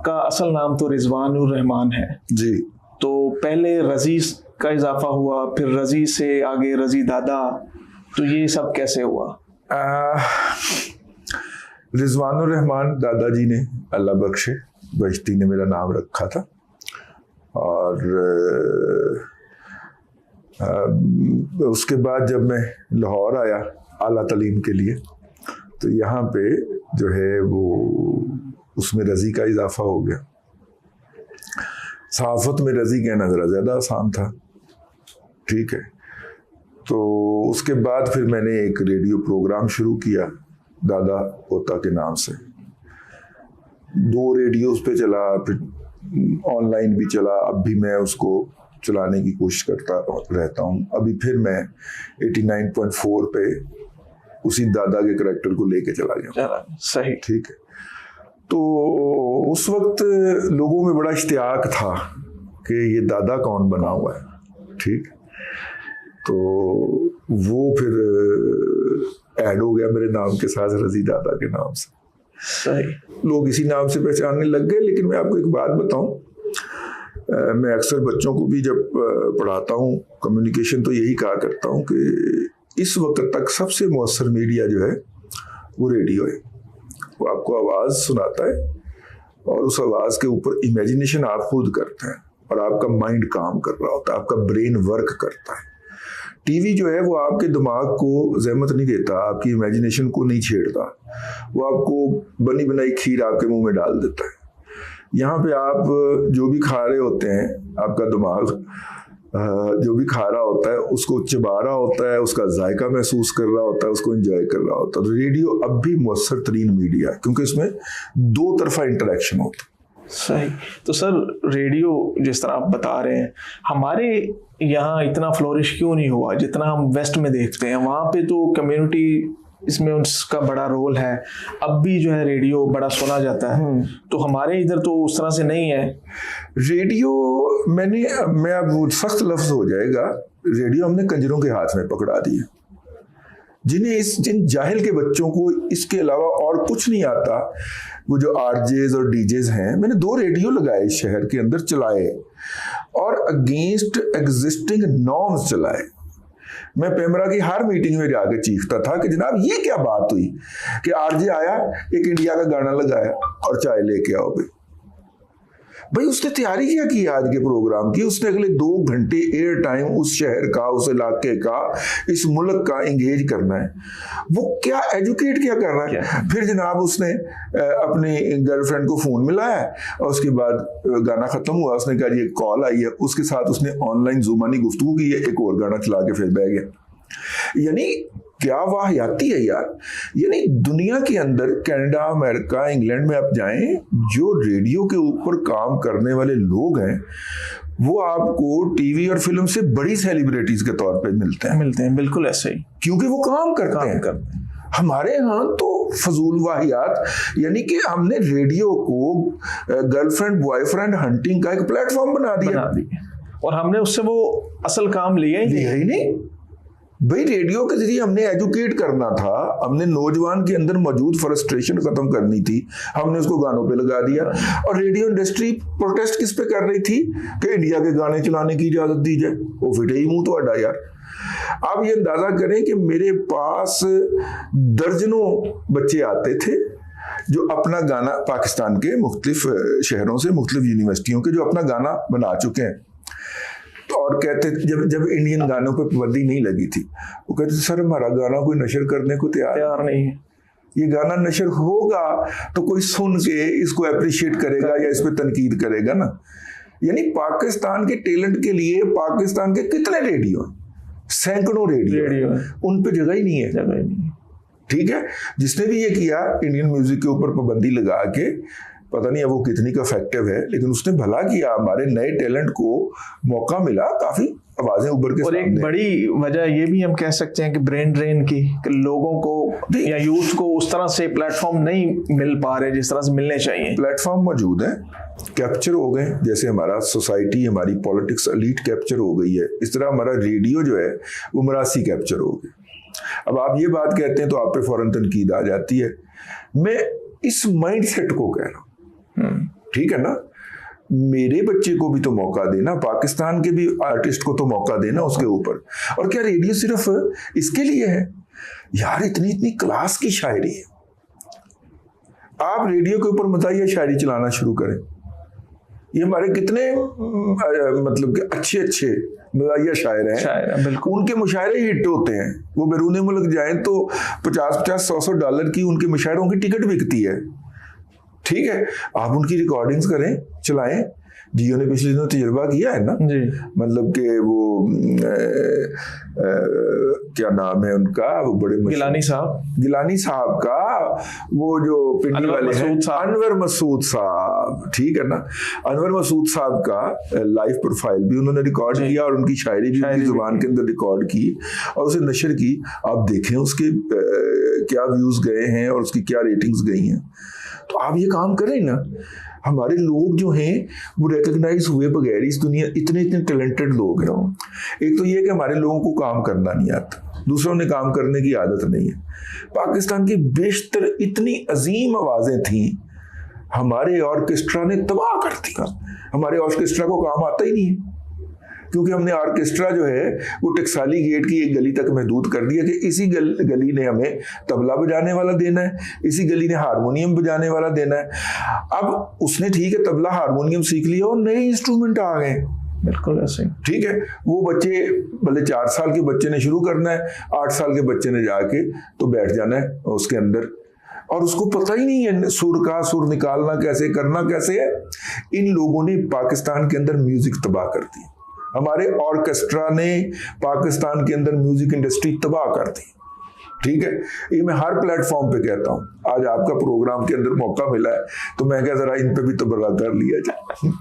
आपका असल नाम तो रिजवानुर रहमान है जी। तो पहले रजी का इजाफा हुआ, फिर रजी से आगे रजी दादा, तो ये सब कैसे हुआ? रिजवानुर रहमान दादाजी ने, अल्लाह बख्शे, बश्ती ने मेरा नाम रखा था। और उसके बाद जब मैं लाहौर आया आला तालीम के लिए, तो यहाँ पे जो है वो उसमें रजी का इजाफा हो गया। सहाफत में रजी कहना ज़रा ज़्यादा आसान था, ठीक है। तो उसके बाद फिर मैंने एक रेडियो प्रोग्राम शुरू किया दादा पोता के नाम से। 2 रेडियोज़ पे चला, फिर ऑनलाइन भी चला। अब भी मैं उसको चलाने की कोशिश करता रहता हूँ। अभी फिर मैं 89.4 पे उसी दादा के करैक्टर को लेके चला गया। सही, ठीक है। तो उस वक्त लोगों में बड़ा इश्तियाक था कि ये दादा कौन बना हुआ है, ठीक। तो वो फिर ऐड हो गया मेरे नाम के साथ, रजी दादा के नाम से। सही। लोग इसी नाम से पहचानने लग गए। लेकिन मैं आपको एक बात बताऊं, मैं अक्सर बच्चों को भी जब पढ़ाता हूं कम्युनिकेशन, तो यही कहा करता हूं कि इस वक्त तक सबसे मौसर मीडिया जो है वो रेडियो है। वो आपको आवाज़ सुनाता है और उस आवाज़ के ऊपर इमेजिनेशन आप खुद करते हैं और आपका माइंड काम कर रहा होता है, आपका ब्रेन वर्क करता है। टीवी जो है वो आपके दिमाग को ज़हमत नहीं देता, आपकी इमेजिनेशन को नहीं छेड़ता, वो आपको बनी बनाई खीर आपके मुंह में डाल देता है। यहाँ पे आप जो भी खा रहे होते हैं, आपका दिमाग जो भी खा रहा होता है उसको चबा रहा होता है, उसका जायका महसूस कर रहा होता है, उसको एंजॉय कर रहा होता है। तो रेडियो अब भी मौसर तरीन मीडिया है क्योंकि इसमें 2 तरफा इंटरेक्शन होता है। सही। तो सर रेडियो जिस तरह आप बता रहे हैं, हमारे यहाँ इतना फ्लोरिश क्यों नहीं हुआ जितना हम वेस्ट में देखते हैं? वहाँ पे तो कम्युनिटी इसमें उसका बड़ा रोल है, अब भी जो है रेडियो बड़ा सुना जाता है। तो हमारे इधर तो उस तरह से नहीं है रेडियो। मैं अब सख्त लफ्ज हो जाएगा, रेडियो हमने कंजरों के हाथ में पकड़ा दिया। जिन जाहिल के बच्चों को इसके अलावा और कुछ नहीं आता, वो जो आरजेज और डीजेज हैं, मैंने 2 रेडियो लगाए इस शहर के अंदर, चलाए और अगेंस्ट एग्जिस्टिंग नॉर्म्स चलाए। मैं पेमरा की हर मीटिंग में जाके चीखता था कि जनाब ये क्या बात हुई कि आरजे आया, एक इंडिया का गाना लगाया और चाय लेके आओ। भाई उसने तैयारी क्या की आज के प्रोग्राम की? उसने अगले 2 घंटे एयर टाइम उस शहर का, उस इलाके का, इस मुल्क का इंगेज करना है। वो क्या एजुकेट क्या कर रहा है? फिर जनाब उसने अपनी गर्लफ्रेंड को फोन मिलाया और उसके बाद गाना खत्म हुआ, उसने कहा ये कॉल आई है, उसके साथ उसने ऑनलाइन जुबानी गुफ्तगू की है, एक और गाना चला के फिर बह गया। यानी क्या वाहियाती है यार। यानी दुनिया के अंदर कनाडा, अमेरिका, इंग्लैंड में आप जाएं, जो रेडियो के ऊपर काम करने वाले लोग हैं वो आपको टीवी और फिल्म से बड़ी सेलिब्रिटीज के तौर पे मिलते हैं। बिल्कुल ऐसे ही, क्योंकि वो काम करते हैं। हमारे यहाँ तो फजूल वाहियात, यानी कि हमने रेडियो को गर्लफ्रेंड बॉयफ्रेंड हंटिंग का एक प्लेटफॉर्म बना दिया और हमने उससे वो असल काम लिया ही नहीं। भाई रेडियो के जरिए हमने एजुकेट करना था, हमने नौजवान के अंदर मौजूद फ्रस्ट्रेशन खत्म करनी थी, हमने उसको गानों पे लगा दिया। और रेडियो इंडस्ट्री प्रोटेस्ट किस पे कर रही थी कि इंडिया के गाने चलाने की इजाजत दी जाए। वो फिटे ही मुंह तो अड्डा यार। आप ये अंदाजा करें कि मेरे पास दर्जनों बच्चे आते थे जो अपना गाना, पाकिस्तान के मुख्तलिफ शहरों से, मुख्तलिफ यूनिवर्सिटियों के, जो अपना गाना बना चुके हैं। और कहते जब इंडियन गानों पे पाबंदी नहीं लगी थी, वो कहते सर हमारा गाना कोई नशर करने को तैयार नहीं है। ये गाना नशर होगा तो कोई सुन के इसको अप्रिशिएट करेगा या इस पे तनकीद करेगा ना। यानी पाकिस्तान के टैलेंट के लिए पाकिस्तान के कितने रेडियो, सैकड़ों रेडियो, उन पे जगह ही नहीं है। ठीक है, जिसने भी ये किया इंडियन म्यूजिक के ऊपर पाबंदी लगा के, पता नहीं है वो कितनी का इफेक्टिव है, लेकिन उसने भला किया, हमारे नए टैलेंट को मौका मिला, काफी आवाजें उभर के सामने। और एक बड़ी वजह ये भी हम कह सकते हैं कि ब्रेन ड्रेन की, कि लोगों को या यूथ को उस तरह से प्लेटफॉर्म नहीं मिल पा रहे जिस तरह से मिलने चाहिए। प्लेटफॉर्म मौजूद है, कैप्चर हो गए, जैसे हमारा सोसाइटी, हमारी पॉलिटिक्स एलीट कैप्चर हो गई है, इस तरह हमारा रेडियो जो है वो मरासी कैप्चर हो गई। अब आप ये बात कहते हैं तो आप पे फौरन तनकीद आ जाती है। मैं इस माइंड सेट को कह रहा हूँ ठीक है ना, मेरे बच्चे को भी तो मौका देना, पाकिस्तान के भी आर्टिस्ट को तो मौका देना उसके ऊपर। और क्या रेडियो सिर्फ इसके लिए है यार? इतनी इतनी क्लास की शायरी है। आप रेडियो के ऊपर मज़ाहिया शायरी चलाना शुरू करें, ये हमारे कितने मतलब कि अच्छे अच्छे मज़ाहिया शायर हैं, बिल्कुल उनके मुशायरे हिट होते हैं। वो बैरून मुल्क जाएं तो 50-50 $100 की उनके मुशायरों की टिकट बिकती है। ठीक है, आप उनकी रिकॉर्डिंग्स करें, चलाएं। जियो ने पिछले दिनों तजुर्बा किया है ना जी, मतलब कि वो क्या नाम है उनका, वो बड़े गिलानी साहब का वो जो पिंडी वाले हैं, अनवर मसूद साहब, ठीक है ना, अनवर मसूद साहब का लाइव प्रोफाइल भी उन्होंने रिकॉर्ड किया और उनकी शायरी भी उनकी जुबान के अंदर रिकॉर्ड की और उसे नशर की। आप देखें उसके क्या व्यूज गए हैं और उसकी क्या रेटिंग्स गई हैं। तो आप ये काम करें ना, हमारे लोग जो हैं वो रिकग्नाइज हुए बगैर इस दुनिया, इतने इतने टैलेंटेड लोग हैं। एक तो ये कि हमारे लोगों को काम करना नहीं आता, दूसरों ने काम करने की आदत नहीं है। पाकिस्तान की बेशतर इतनी अजीम आवाज़ें थीं, हमारे ऑर्केस्ट्रा ने तबाह कर दिया। हमारे ऑर्केस्ट्रा को काम आता ही नहीं है क्योंकि हमने ऑर्केस्ट्रा जो है वो टकसाली गेट की एक गली तक महदूद कर दिया कि इसी गली ने हमें तबला बजाने वाला देना है, इसी गली ने हारमोनियम बजाने वाला देना है। अब उसने ठीक है तबला हारमोनियम सीख लिया और नए इंस्ट्रूमेंट आ गए, बिल्कुल ऐसे, ठीक है। वो बच्चे भले 4 साल के बच्चे ने शुरू करना है, 8 साल के बच्चे ने जाके तो बैठ जाना है उसके अंदर, और उसको पता ही नहीं है सुर निकालना कैसे, करना कैसे है। इन लोगों ने पाकिस्तान के अंदर म्यूजिक तबाह कर दी। हमारे ऑर्केस्ट्रा ने पाकिस्तान के अंदर म्यूजिक इंडस्ट्री तबाह कर दी, ठीक है। ये मैं हर प्लेटफॉर्म पे कहता हूँ। आज आपका प्रोग्राम के अंदर मौका मिला है तो मैं क्या जरा इन पे भी तबर्रा कर लिया जाए।